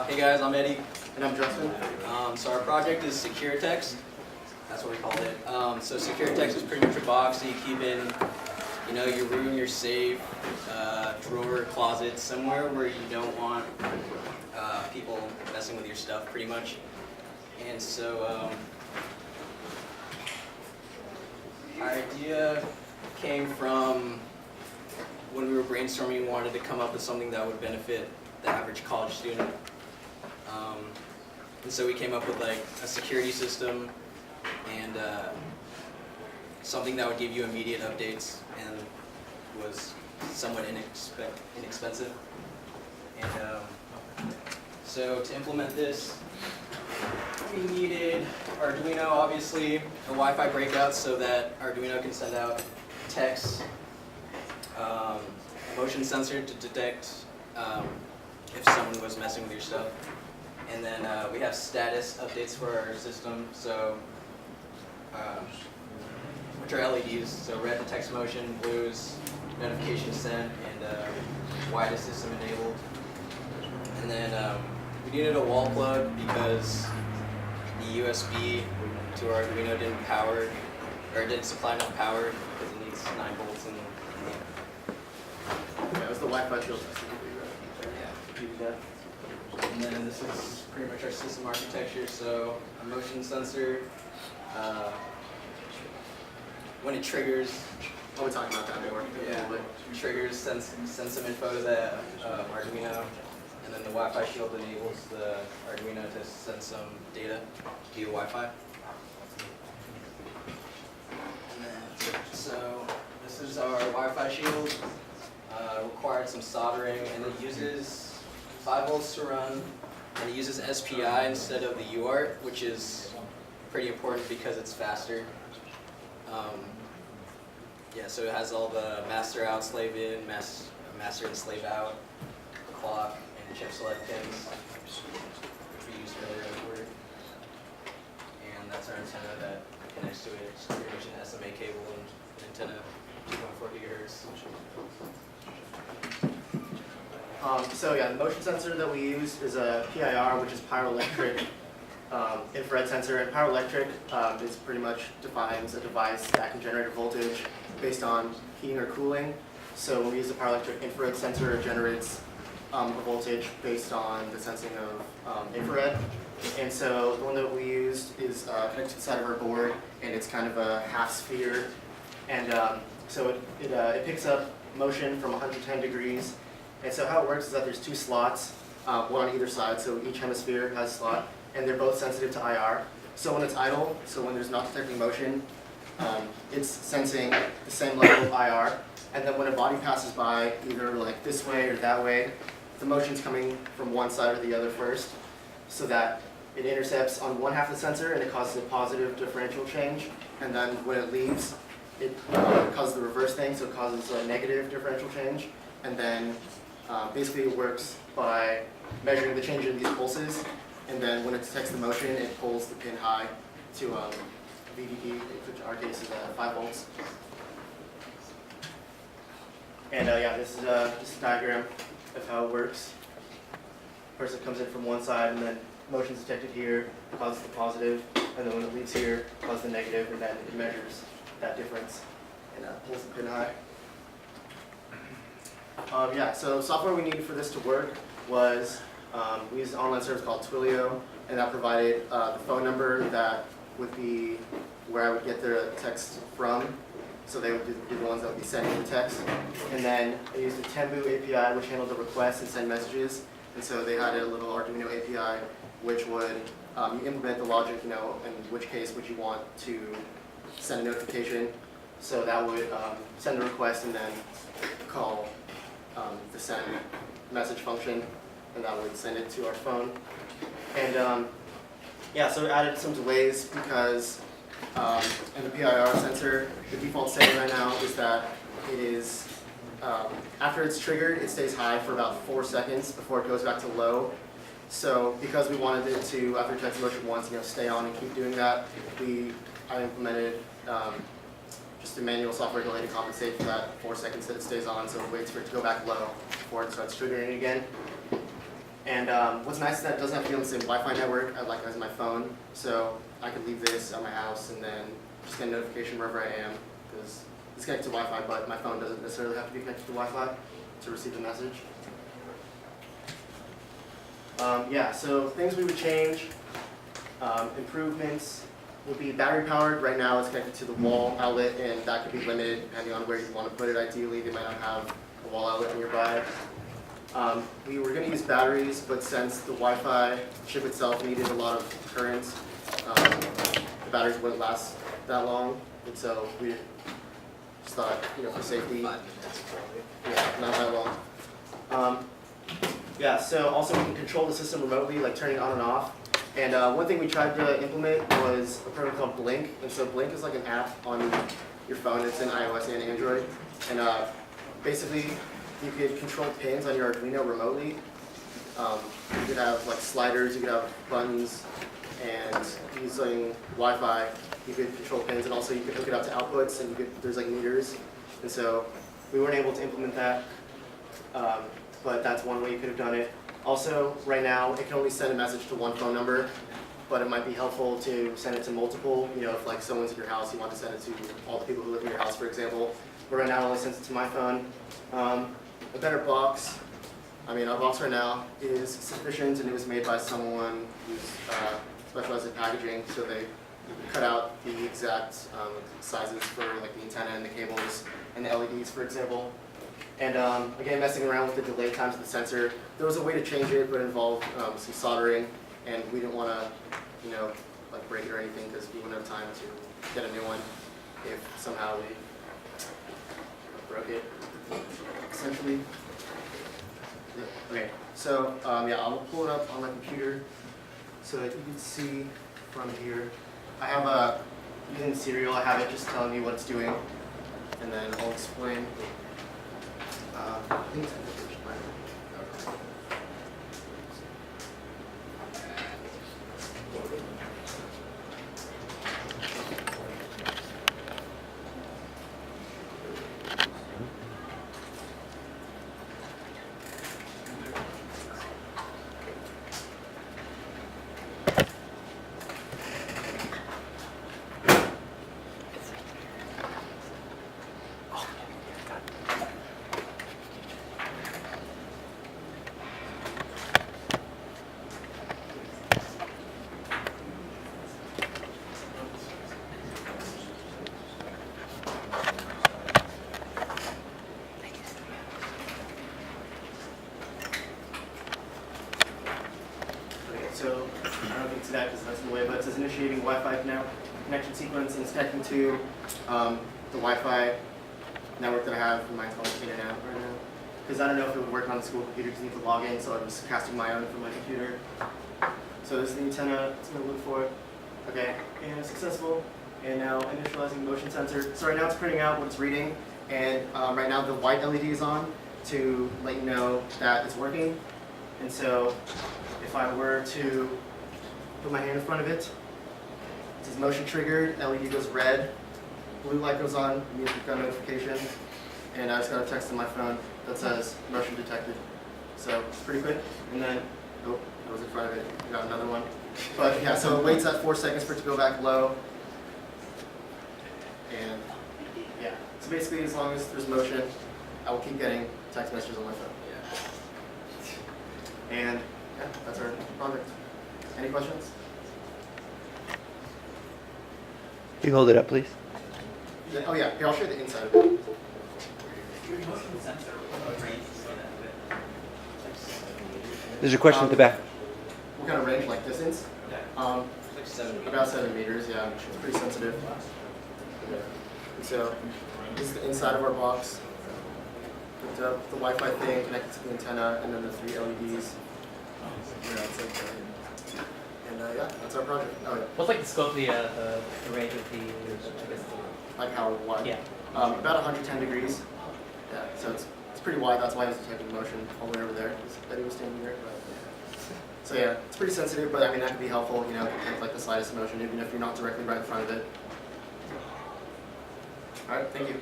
Hey guys, I'm Eddie. And I'm Justin. So our project is Secure Text. That's what we called it. So Secure Text is pretty much a box that you keep in, your room, your safe, drawer, closet, somewhere where you don't want people messing with your stuff, pretty much. And so our idea came from when we were brainstorming. We wanted to come up with something that would benefit the average college student. And so we came up with like a security system and something that would give you immediate updates and was somewhat inexpensive. And so to implement this, we needed Arduino, obviously, a Wi-Fi breakout so that Arduino can send out text, a motion sensor to detect if someone was messing with your stuff. And then we have status updates for our system, so which are LEDs. So red detects motion, blue is notification sent, and white is system enabled. And then we needed a wall plug because the USB to our Arduino didn't power, or didn't supply enough power because it needs 9 volts and Yeah, it was the Wi-Fi shield system. yeah. And then this is pretty much our system architecture. So a motion sensor, when it triggers, I'll be talking about that more. yeah, triggers sends some info to the Arduino, and then the Wi-Fi shield enables the Arduino to send some data via Wi-Fi. And then, so this is our Wi-Fi shield. Required some soldering, and it uses 5 volts to run, and it uses SPI instead of the UART, which is pretty important because it's faster. Yeah, so it has all the master out, slave in, master and slave out, clock, and chip select pins, which we used earlier in the quarter. And that's our antenna that connects to it. It's pretty much an SMA cable and an antenna 2.4 gigahertz. So yeah, the motion sensor that we use is a PIR, which is pyroelectric infrared sensor. And pyroelectric is pretty much defines a device that can generate a voltage based on heating or cooling. So when we use the pyroelectric infrared sensor, it generates a voltage based on the sensing of infrared. And so the one that we used is connected to the side of our board, and it's kind of a half sphere. And so it picks up motion from 110 degrees. And so how it works is that there's 2 slots, one on either side, so each hemisphere has a slot, and they're both sensitive to IR. So when it's idle, so when there's not detecting motion, it's sensing the same level of IR. And then when a body passes by, either like this way or that way, the motion's coming from one side or the other first, so that it intercepts on one half of the sensor and it causes a positive differential change. And then when it leaves, it causes the reverse thing, so it causes a negative differential change. And then basically it works by measuring the change in these pulses, and then when it detects the motion, it pulls the pin high to VDD, which in our case is 5 volts. And yeah, this is just a diagram of how it works. First it comes in from one side, and then motion is detected here, causes the positive, and then when it leaves here, causes the negative, and then it measures that difference and pulls the pin high. Yeah, so software we needed for this to work was, we used an online service called Twilio, and that provided the phone number that would be where I would get the text from. So they would be the ones that would be sending the text. And then I used the Tembu API, which handled the requests and send messages. And so they had a little Arduino API, which would you implement the logic, in which case would you want to send a notification. So that would send a request and then call the send message function, and that would send it to our phone. And yeah, so it added some delays because in the PIR sensor, the default setting right now is that it is, after it's triggered, it stays high for about 4 seconds before it goes back to low. So because we wanted it to, after it detects motion once, stay on and keep doing that, I implemented just a manual software delay to compensate for that 4 seconds that it stays on, so it waits for it to go back low before it starts triggering again. And what's nice is that it doesn't have to be on the same Wi-Fi network as my phone, so I could leave this at my house and then just get a notification wherever I am, because it's connected to Wi-Fi, but my phone doesn't necessarily have to be connected to Wi-Fi to receive the message. Yeah, so things we would change, improvements would be battery powered. Right now it's connected to the wall outlet, and that could be limited depending on where you want to put it. Ideally, they might not have a wall outlet nearby. We were going to use batteries, but since the Wi-Fi chip itself needed a lot of current, the batteries wouldn't last that long, and so we just thought, for safety, 5 minutes probably. yeah, not that long. Yeah, so also we can control the system remotely, like turning it on and off. And one thing we tried to implement was a program called Blink. And so Blink is like an app on your phone. It's in iOS and Android. And basically, you could control pins on your Arduino remotely. You could have like sliders, you could have buttons, and using Wi-Fi, you could control pins, and also you could hook it up to outputs, and there's like meters. And so we weren't able to implement that, but that's one way you could have done it. Also, right now, it can only send a message to one phone number, but it might be helpful to send it to multiple. If like someone's in your house, you want to send it to all the people who live in your house, for example. But right now, it only sends it to my phone. A better box. Our box right now is sufficient, and it was made by someone who's specialized in packaging, so they cut out the exact sizes for like the antenna and the cables and the LEDs, for example. And again, messing around with the delay times of the sensor. There was a way to change it, but it involved some soldering, and we didn't want to, like break it or anything, because we wouldn't have time to get a new one if somehow we broke it, essentially. Okay, so yeah, I'll pull it up on my computer so that you can see from here. I have using serial, I have it just telling me what it's doing, and then I'll explain. I think it's So, I don't know if you can see that because that's in the way, but it says initiating Wi-Fi connection sequence, and it's connecting to the Wi-Fi network that I have in my phone in and out right now. Because I don't know if it would work on the school computer because you need to log in, so I'm just casting my own from my computer. So this is the antenna, it's going to look for it. Okay, and it's successful. And now initializing the motion sensor. So right now it's printing out what it's reading, and right now the white LED is on to let you know that it's working. And so if I were to put my hand in front of it, it says motion triggered, LED goes red, blue light goes on, immediately got a notification, and I just got a text on my phone that says motion detected. So it's pretty quick. And then, oh, I was in front of it, I got another one. But yeah, so it waits that 4 seconds for it to go back low. And yeah, so basically as long as there's motion, I will keep getting text messages on my phone. And yeah, that's our project. Any questions? Can you hold it up, please? Yeah, oh yeah, here I'll show you the inside of it. There's a question at the back. What kind of range, like distance? It's like 7 meters. About 7 meters, yeah. It's pretty sensitive. And so this is the inside of our box. Hooked up the Wi-Fi thing, connected to the antenna, and then the 3 LEDs. Yeah, it's like, and yeah, that's our project. Oh, yeah. What's like the scope of the range of the, I guess, Like how wide? yeah. About 110 degrees. Yeah, so it's pretty wide. That's why I was detecting motion all the way over there. Eddie was standing there. But, so yeah, it's pretty sensitive, but I mean that could be helpful. Detect like the slightest motion, even if you're not directly right in front of it. All right, thank you.